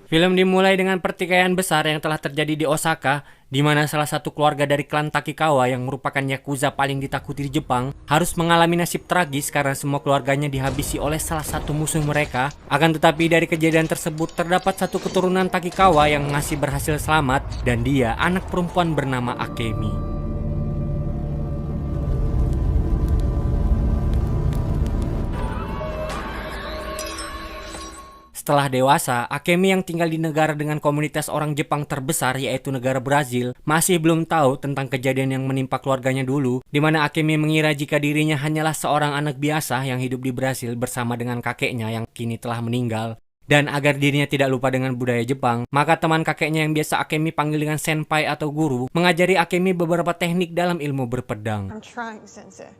Film dimulai dengan pertikaian besar yang telah terjadi di Osaka, di mana salah satu keluarga dari klan Takikawa yang merupakan yakuza paling ditakuti di Jepang harus mengalami nasib tragis karena semua keluarganya dihabisi oleh salah satu musuh mereka. Akan tetapi dari kejadian tersebut terdapat satu keturunan Takikawa yang masih berhasil selamat, dan dia anak perempuan bernama Akemi. Setelah dewasa, Akemi yang tinggal di negara dengan komunitas orang Jepang terbesar yaitu negara Brazil masih belum tahu tentang kejadian yang menimpa keluarganya dulu, di mana Akemi mengira jika dirinya hanyalah seorang anak biasa yang hidup di Brazil bersama dengan kakeknya yang kini telah meninggal. Dan agar dirinya tidak lupa dengan budaya Jepang, maka teman kakeknya yang biasa Akemi panggil dengan senpai atau guru mengajari Akemi beberapa teknik dalam ilmu berpedang. I'm trying, Sensei.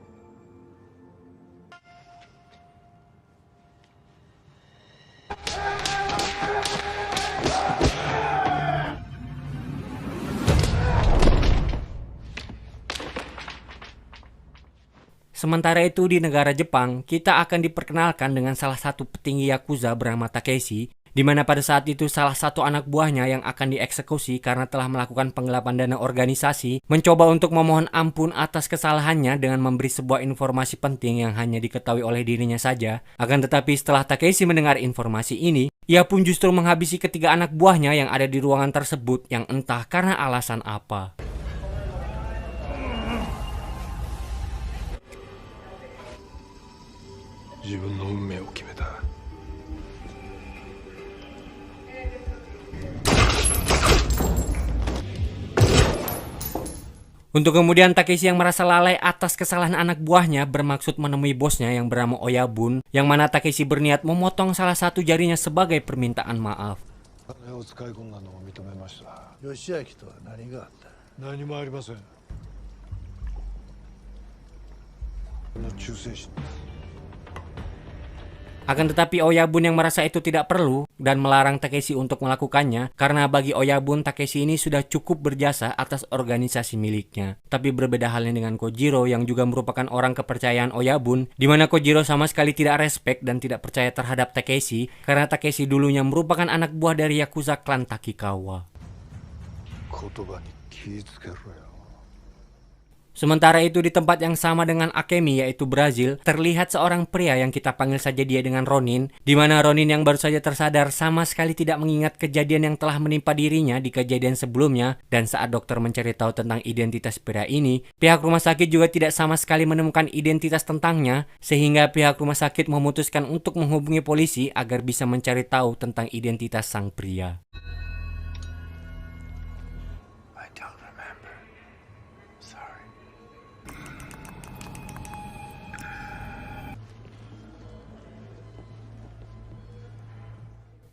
Sementara itu di negara Jepang, kita akan diperkenalkan dengan salah satu petinggi Yakuza bernama Takeshi, di mana pada saat itu salah satu anak buahnya yang akan dieksekusi karena telah melakukan penggelapan dana organisasi, mencoba untuk memohon ampun atas kesalahannya dengan memberi sebuah informasi penting yang hanya diketahui oleh dirinya saja. Akan tetapi setelah Takeshi mendengar informasi ini, ia pun justru menghabisi ketiga anak buahnya yang ada di ruangan tersebut yang entah karena alasan apa. Untuk kemudian Takeshi yang merasa lalai atas kesalahan anak buahnya bermaksud menemui bosnya yang bernama Oyabun, yang mana Takeshi berniat memotong salah satu jarinya sebagai permintaan maaf. Akan tetapi Oyabun yang merasa itu tidak perlu dan melarang Takeshi untuk melakukannya karena bagi Oyabun Takeshi ini sudah cukup berjasa atas organisasi miliknya. Tapi berbeda halnya dengan Kojiro yang juga merupakan orang kepercayaan Oyabun, di mana Kojiro sama sekali tidak respect dan tidak percaya terhadap Takeshi karena Takeshi dulunya merupakan anak buah dari Yakuza klan Takikawa. Sementara itu di tempat yang sama dengan Akemi yaitu Brazil, terlihat seorang pria yang kita panggil saja dia dengan Ronin, di mana Ronin yang baru saja tersadar sama sekali tidak mengingat kejadian yang telah menimpa dirinya di kejadian sebelumnya, dan saat dokter mencari tahu tentang identitas pria ini, pihak rumah sakit juga tidak sama sekali menemukan identitas tentangnya, sehingga pihak rumah sakit memutuskan untuk menghubungi polisi agar bisa mencari tahu tentang identitas sang pria.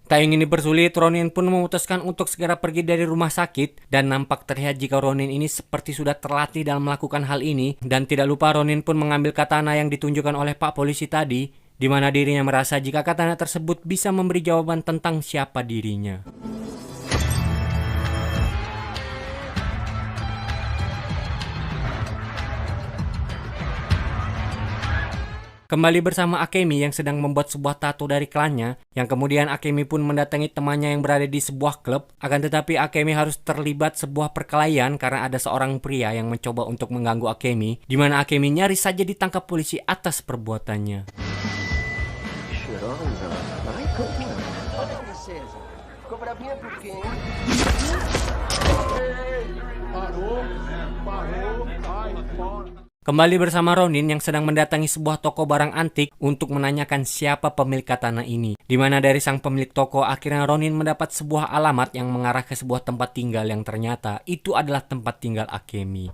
Tak ingin dipersulit, Ronin pun memutuskan untuk segera pergi dari rumah sakit, dan nampak terlihat jika Ronin ini seperti sudah terlatih dalam melakukan hal ini, dan tidak lupa Ronin pun mengambil katana yang ditunjukkan oleh Pak Polisi tadi, di mana dirinya merasa jika katana tersebut bisa memberi jawaban tentang siapa dirinya. Kembali bersama Akemi yang sedang membuat sebuah tato dari klannya, yang kemudian Akemi pun mendatangi temannya yang berada di sebuah klub. Akan tetapi Akemi harus terlibat sebuah perkelahian karena ada seorang pria yang mencoba untuk mengganggu Akemi, di mana Akemi nyaris saja ditangkap polisi atas perbuatannya. Kembali bersama Ronin yang sedang mendatangi sebuah toko barang antik untuk menanyakan siapa pemilik katana ini. Di mana dari sang pemilik toko akhirnya Ronin mendapat sebuah alamat yang mengarah ke sebuah tempat tinggal yang ternyata itu adalah tempat tinggal Akemi.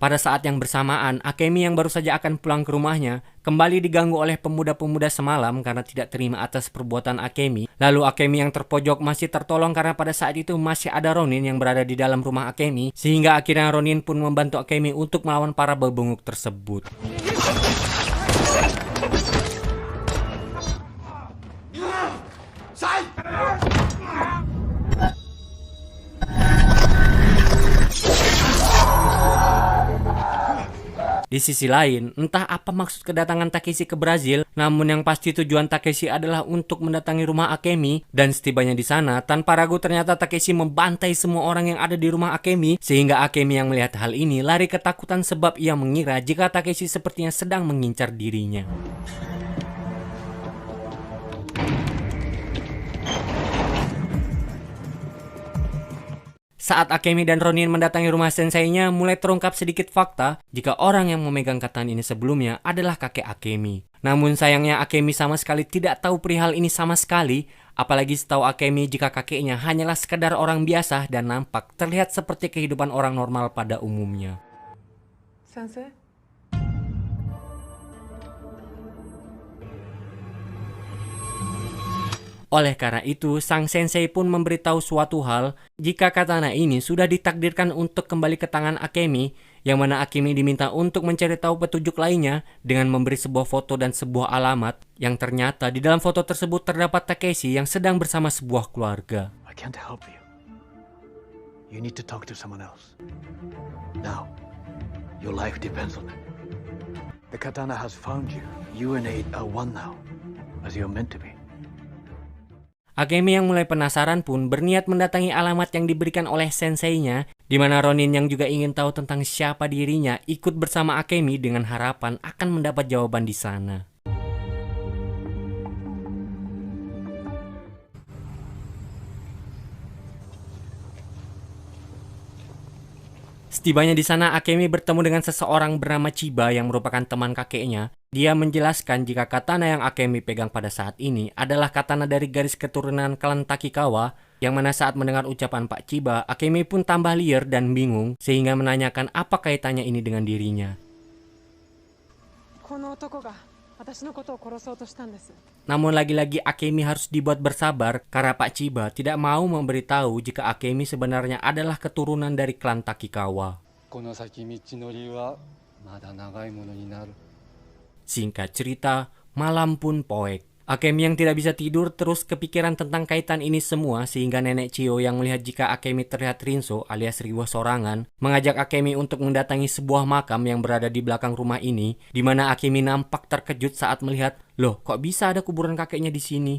Pada saat yang bersamaan, Akemi yang baru saja akan pulang ke rumahnya kembali diganggu oleh pemuda-pemuda semalam karena tidak terima atas perbuatan Akemi. Lalu Akemi yang terpojok masih tertolong karena pada saat itu masih ada Ronin yang berada di dalam rumah Akemi, sehingga akhirnya Ronin pun membantu Akemi untuk melawan para bebunguk tersebut. Di sisi lain, entah apa maksud kedatangan Takeshi ke Brazil, namun yang pasti tujuan Takeshi adalah untuk mendatangi rumah Akemi, dan setibanya di sana, tanpa ragu ternyata Takeshi membantai semua orang yang ada di rumah Akemi, sehingga Akemi yang melihat hal ini lari ketakutan sebab ia mengira jika Takeshi sepertinya sedang mengincar dirinya. Saat Akemi dan Ronin mendatangi rumah senseinya, mulai terungkap sedikit fakta jika orang yang memegang katana ini sebelumnya adalah kakek Akemi. Namun sayangnya Akemi sama sekali tidak tahu perihal ini sama sekali, apalagi setahu Akemi jika kakeknya hanyalah sekadar orang biasa dan nampak terlihat seperti kehidupan orang normal pada umumnya. Sensei? Oleh karena itu, sang sensei pun memberitahu suatu hal jika katana ini sudah ditakdirkan untuk kembali ke tangan Akemi, yang mana Akemi diminta untuk mencari tahu petunjuk lainnya dengan memberi sebuah foto dan sebuah alamat, yang ternyata di dalam foto tersebut terdapat Takeshi yang sedang bersama sebuah keluarga. I can't help you. You need to talk to someone else. Now, your life depends on it. The katana has found you. You and Aid are one now, as you're meant to be. Akemi yang mulai penasaran pun berniat mendatangi alamat yang diberikan oleh senseinya, di mana Ronin yang juga ingin tahu tentang siapa dirinya ikut bersama Akemi dengan harapan akan mendapat jawaban di sana. Setibanya di sana, Akemi bertemu dengan seseorang bernama Chiba yang merupakan teman kakeknya. Dia menjelaskan jika katana yang Akemi pegang pada saat ini adalah katana dari garis keturunan klan Takikawa, yang mana saat mendengar ucapan Pak Chiba, Akemi pun tambah liar dan bingung sehingga menanyakan apa kaitannya ini dengan dirinya. Namun lagi-lagi Akemi harus dibuat bersabar karena Pak Chiba tidak mau memberitahu jika Akemi sebenarnya adalah keturunan dari klan Takikawa. Singkat cerita, malam pun poek. Akemi yang tidak bisa tidur terus kepikiran tentang kaitan ini semua sehingga Nenek Chiyo yang melihat jika Akemi terlihat rinso alias riwah sorangan mengajak Akemi untuk mendatangi sebuah makam yang berada di belakang rumah ini, di mana Akemi nampak terkejut saat melihat, loh kok bisa ada kuburan kakeknya di sini?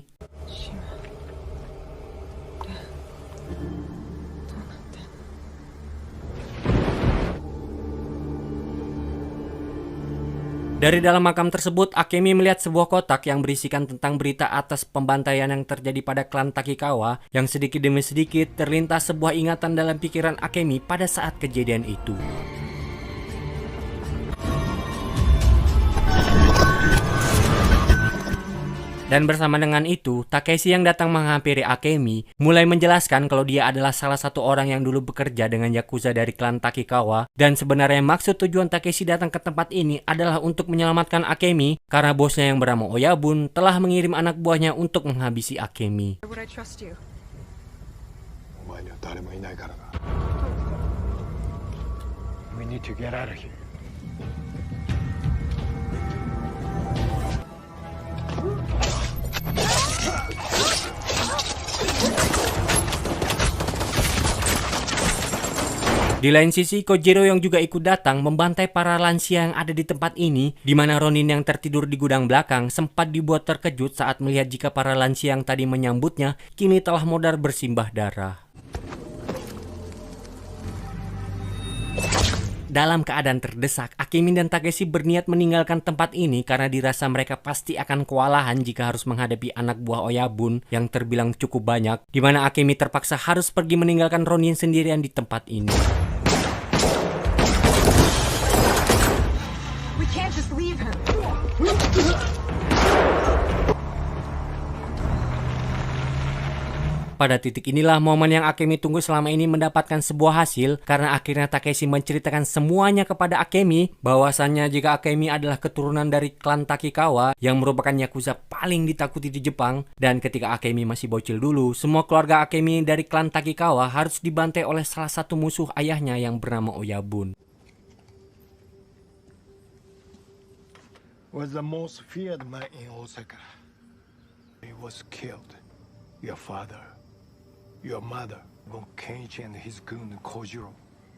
Dari dalam makam tersebut, Akemi melihat sebuah kotak yang berisikan tentang berita atas pembantaian yang terjadi pada klan Takikawa, yang sedikit demi sedikit terlintas sebuah ingatan dalam pikiran Akemi pada saat kejadian itu. Dan bersama dengan itu, Takeshi yang datang menghampiri Akemi mulai menjelaskan kalau dia adalah salah satu orang yang dulu bekerja dengan Yakuza dari klan Takikawa, dan sebenarnya maksud tujuan Takeshi datang ke tempat ini adalah untuk menyelamatkan Akemi karena bosnya yang bernama Oyabun telah mengirim anak buahnya untuk menghabisi Akemi. We need to get out of here. Di lain sisi, Kojiro yang juga ikut datang membantai para lansia yang ada di tempat ini, di mana Ronin yang tertidur di gudang belakang sempat dibuat terkejut saat melihat jika para lansia yang tadi menyambutnya kini telah modar bersimbah darah. Dalam keadaan terdesak, Akemi dan Takeshi berniat meninggalkan tempat ini karena dirasa mereka pasti akan kewalahan jika harus menghadapi anak buah Oyabun yang terbilang cukup banyak, di mana Akemi terpaksa harus pergi meninggalkan Ronin sendirian di tempat ini. We can't just leave her. Pada titik inilah momen yang Akemi tunggu selama ini mendapatkan sebuah hasil karena akhirnya Takeshi menceritakan semuanya kepada Akemi bahwasannya jika Akemi adalah keturunan dari klan Takikawa yang merupakan Yakuza paling ditakuti di Jepang, dan ketika Akemi masih bocil dulu, semua keluarga Akemi dari klan Takikawa harus dibantai oleh salah satu musuh ayahnya yang bernama Oyabun. Was the most feared man in Osaka. He was killed. Your father, your mother, Gon Kenichi and his goon Kojiro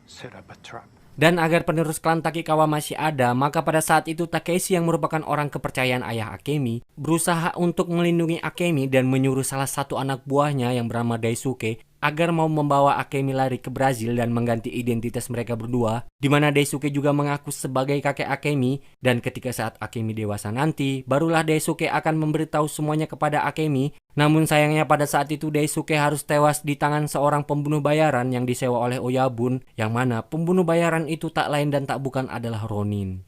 set up a trap. Dan agar penerus klan Takikawa masih ada, maka pada saat itu Takeshi yang merupakan orang kepercayaan ayah Akemi berusaha untuk melindungi Akemi dan menyuruh salah satu anak buahnya yang bernama Daisuke agar mau membawa Akemi lari ke Brazil dan mengganti identitas mereka berdua, di mana Daisuke juga mengaku sebagai kakek Akemi, dan ketika saat Akemi dewasa nanti, barulah Daisuke akan memberitahu semuanya kepada Akemi. Namun sayangnya pada saat itu Daisuke harus tewas di tangan seorang pembunuh bayaran yang disewa oleh Oyabun, yang mana pembunuh bayaran itu tak lain dan tak bukan adalah Ronin.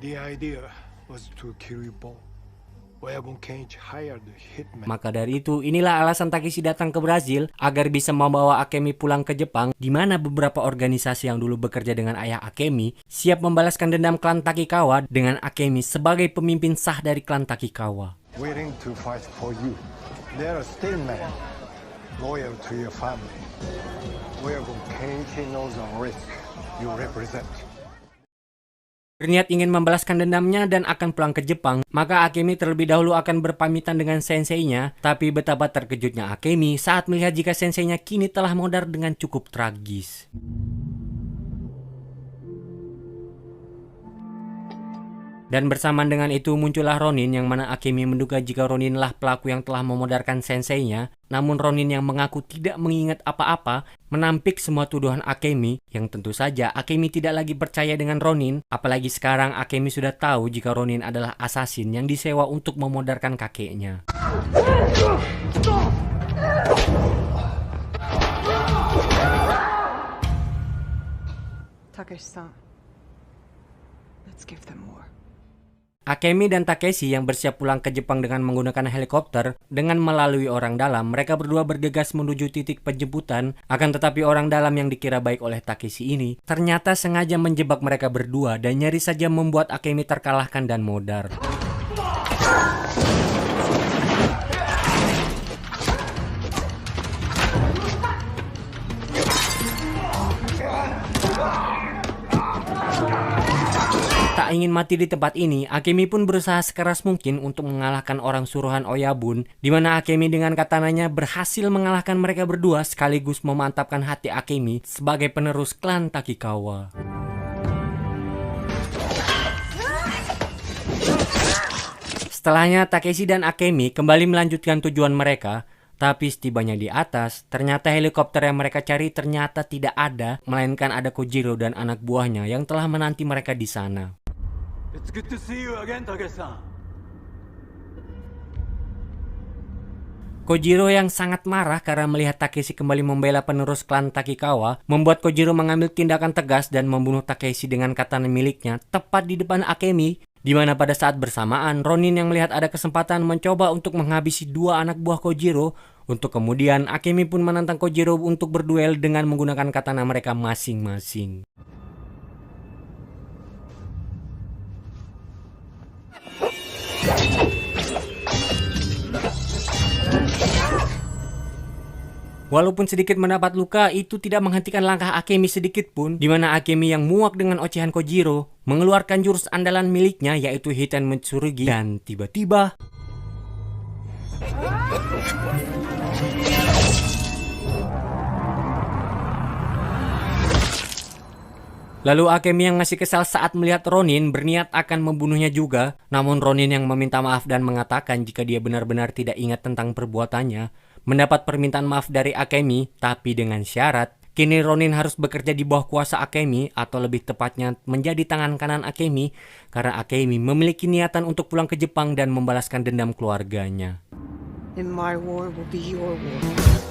The idea was to kill you both. Oyabun Kenji hired a hitman. Maka dari itu, inilah alasan Takeshi datang ke Brazil agar bisa membawa Akemi pulang ke Jepang, di mana beberapa organisasi yang dulu bekerja dengan ayah Akemi siap membalaskan dendam klan Takikawa dengan Akemi sebagai pemimpin sah dari klan Takikawa. Willing to fight for you. They're a statement loyal to your family. Oyabun Kenji knows the risk you represent. Berniat ingin membalaskan dendamnya dan akan pulang ke Jepang, maka Akemi terlebih dahulu akan berpamitan dengan senseinya, tapi betapa terkejutnya Akemi saat melihat jika senseinya kini telah modar dengan cukup tragis. Dan bersamaan dengan itu muncullah Ronin, yang mana Akemi menduga jika Roninlah pelaku yang telah memodarkan senseinya. Namun Ronin yang mengaku tidak mengingat apa-apa menampik semua tuduhan Akemi, yang tentu saja Akemi tidak lagi percaya dengan Ronin. Apalagi sekarang Akemi sudah tahu jika Ronin adalah asasin yang disewa untuk memodarkan kakeknya. Takeshi-san, let's give them more. Akemi dan Takeshi yang bersiap pulang ke Jepang dengan menggunakan helikopter dengan melalui orang dalam, mereka berdua bergegas menuju titik penjemputan. Akan tetapi orang dalam yang dikira baik oleh Takeshi ini ternyata sengaja menjebak mereka berdua dan nyaris saja membuat Akemi terkalahkan dan modar. Tak ingin mati di tempat ini, Akemi pun berusaha sekeras mungkin untuk mengalahkan orang suruhan Oyabun, di mana Akemi dengan katananya berhasil mengalahkan mereka berdua sekaligus memantapkan hati Akemi sebagai penerus klan Takikawa. Setelahnya Takeshi dan Akemi kembali melanjutkan tujuan mereka. Tapi setibanya di atas, ternyata helikopter yang mereka cari ternyata tidak ada, melainkan ada Kojiro dan anak buahnya yang telah menanti mereka di sana. It's good to see you again, Takeshi-san. Kojiro yang sangat marah karena melihat Takeshi kembali membela penerus klan Takikawa, membuat Kojiro mengambil tindakan tegas dan membunuh Takeshi dengan katana miliknya tepat di depan Akemi, di mana pada saat bersamaan Ronin yang melihat ada kesempatan mencoba untuk menghabisi dua anak buah Kojiro. Untuk kemudian Akemi pun menantang Kojiro untuk berduel dengan menggunakan katana mereka masing-masing. Walaupun sedikit mendapat luka, itu tidak menghentikan langkah Akemi sedikit pun, di mana Akemi yang muak dengan ocehan Kojiro mengeluarkan jurus andalan miliknya yaitu Hiten Mitsurugi, dan tiba-tiba lalu Akemi yang masih kesal saat melihat Ronin berniat akan membunuhnya juga. Namun Ronin yang meminta maaf dan mengatakan jika dia benar-benar tidak ingat tentang perbuatannya, mendapat permintaan maaf dari Akemi, tapi dengan syarat kini Ronin harus bekerja di bawah kuasa Akemi, atau lebih tepatnya menjadi tangan kanan Akemi, karena Akemi memiliki niatan untuk pulang ke Jepang dan membalaskan dendam keluarganya. And my war will be your war.